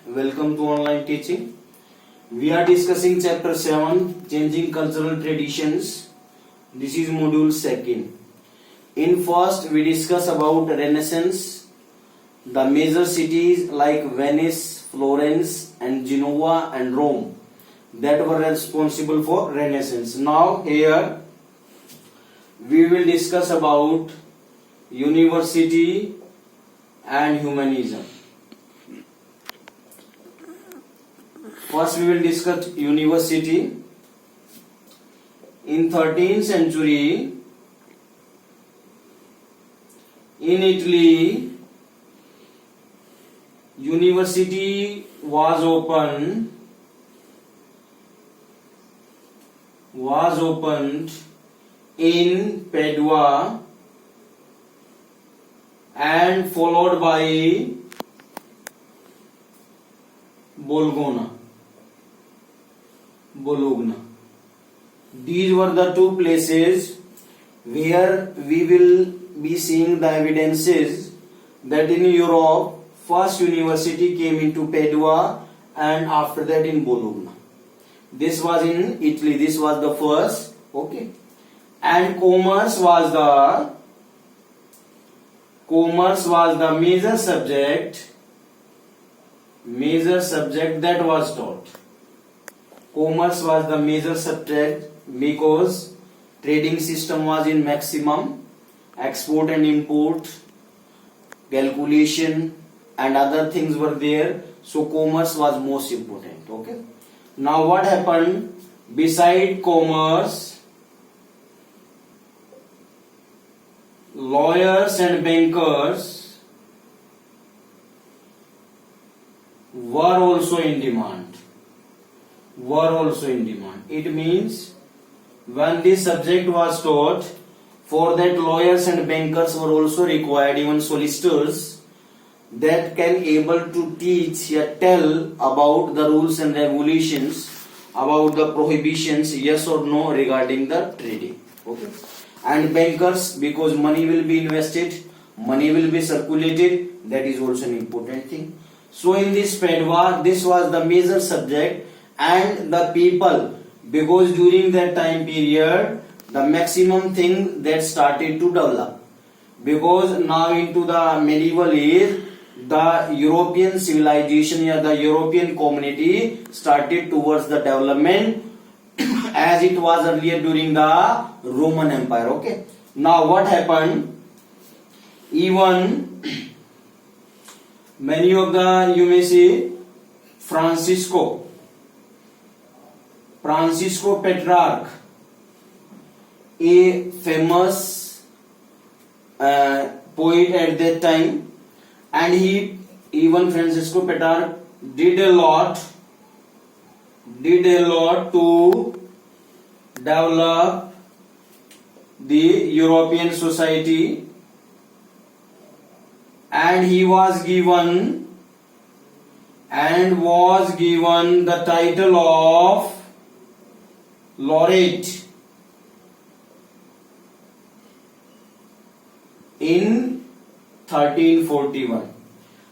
Welcome to online teaching. We are discussing chapter 7, changing cultural traditions. This is module 2nd. In first, we discuss about Renaissance, the major cities like Venice, Florence, and Genoa and Rome that were responsible for Renaissance. Now here we will discuss about university and humanism. First we will discuss university. In 13th century in Italy, university was opened in Padua and followed by Bologna. These were the two places where we will be seeing the evidences that in Europe first university came into Padua and after that in Bologna. This was in Italy. This was the first. Okay. And commerce was the major subject that was taught. Commerce was the major subject because trading system was in maximum, export and import, calculation and other things were there. So commerce was most important. Okay. Now what happened? Beside commerce, lawyers and bankers were also in demand. It means when this subject was taught, for that lawyers and bankers were also required, even solicitors that can able to teach or tell about the rules and regulations, about the prohibitions, yes or no regarding the trading. Okay. And bankers, because money will be invested, money will be circulated, that is also an important thing. So in this Padua, this was the major subject, and the people, because during that time period the maximum thing that started to develop, because now into the medieval age the European civilization or the European community started towards the development as it was earlier during the Roman Empire. Okay. Now what happened? Even many of the, you may say, Francisco Petrarch, a famous poet at that time, and Francisco Petrarch did a lot to develop the European society, and he was given the title of laureate in 1341.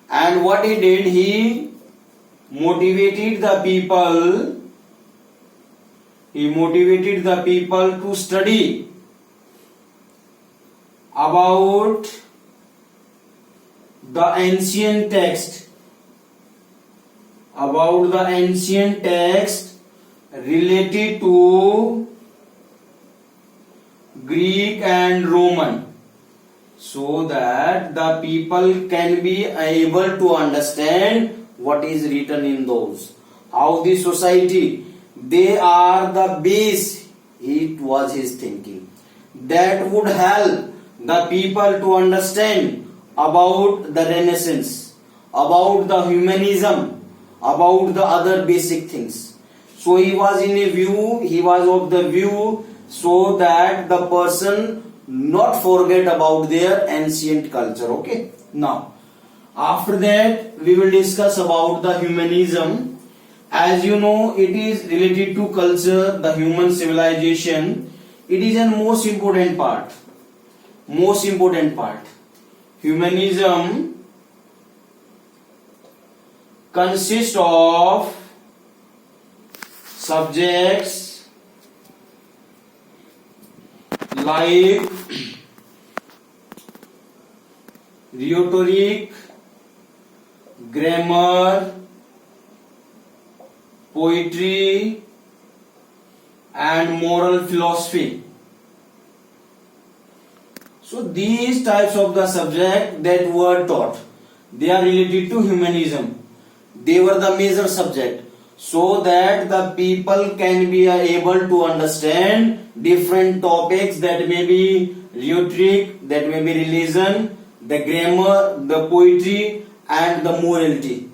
And what he did, he motivated the people to study about the ancient text related to Greek and Roman, so that the people can be able to understand what is written in those. How the society, they are the base, it was his thinking. That would help the people to understand about the Renaissance, about the humanism, about the other basic things. So he was of the view so that the person not forget about their ancient culture. Okay. Now, after that we will discuss about the humanism. As you know, it is related to culture, the human civilization. It is a most important part. Humanism consist of subjects like rhetoric, grammar, poetry, and moral philosophy. So these types of the subject that were taught, they are related to humanism. They were the major subject, so that the people can be able to understand different topics, that may be rhetoric, that may be religion, the grammar, the poetry, and the morality.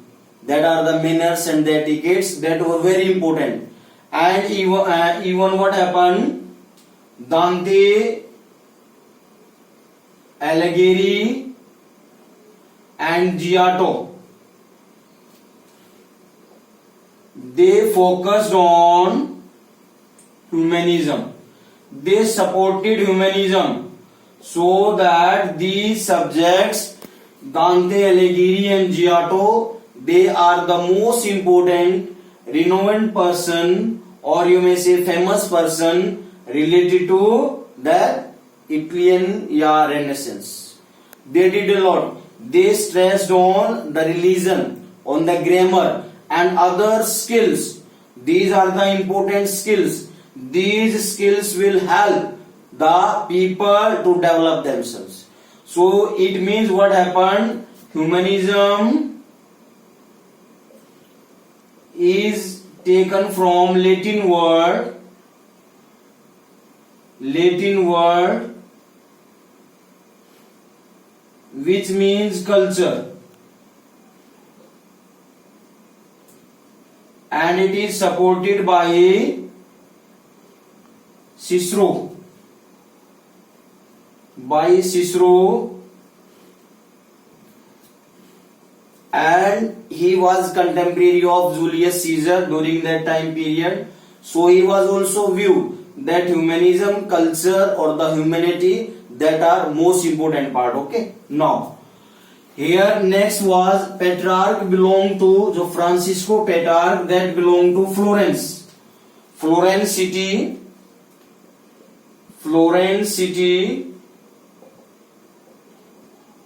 That are the manners and the etiquettes that were very important. And even what happened, Dante Alighieri and Giotto, they focused on humanism. They supported humanism, so that these subjects, Dante Alighieri and Giotto, they are the most important renowned person, or you may say famous person, related to the Italian Renaissance. They did a lot. They stressed on the religion, on the grammar, and other skills. These are the important skills. These skills will help the people to develop themselves. So it means what happened? Humanism is taken from Latin word which means culture, and it is supported by Cicero. And he was contemporary of Julius Caesar during that time period. So he was also viewed that humanism, culture, or the humanity, that are most important part. Okay. Now, here next was Petrarch belonged to Francisco Petrarch, that belonged to Florence. Florence city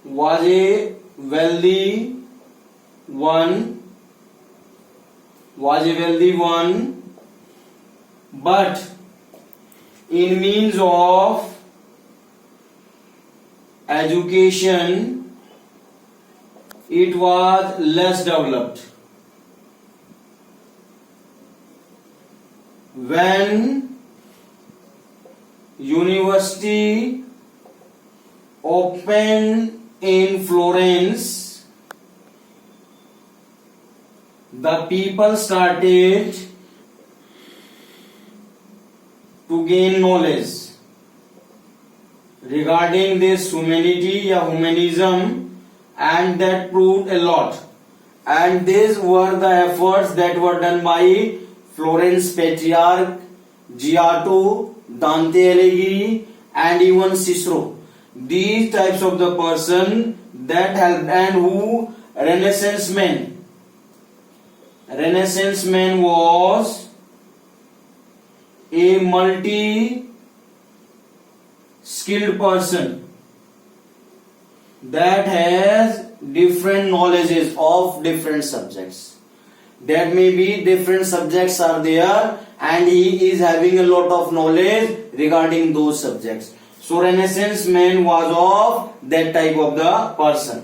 was a wealthy one, but in means of education it was less developed. When university opened in Florence, the people started to gain knowledge regarding this humanity or humanism, and that proved a lot. And these were the efforts that were done by Florence Petrarch, Giotto, Dante Alighieri, and even Cicero. These types of the person that helped. And who? Renaissance man was a multi-skilled person that has different knowledges of different subjects. That may be different subjects are there, and he is having a lot of knowledge regarding those subjects. So Renaissance man was of that type of the person.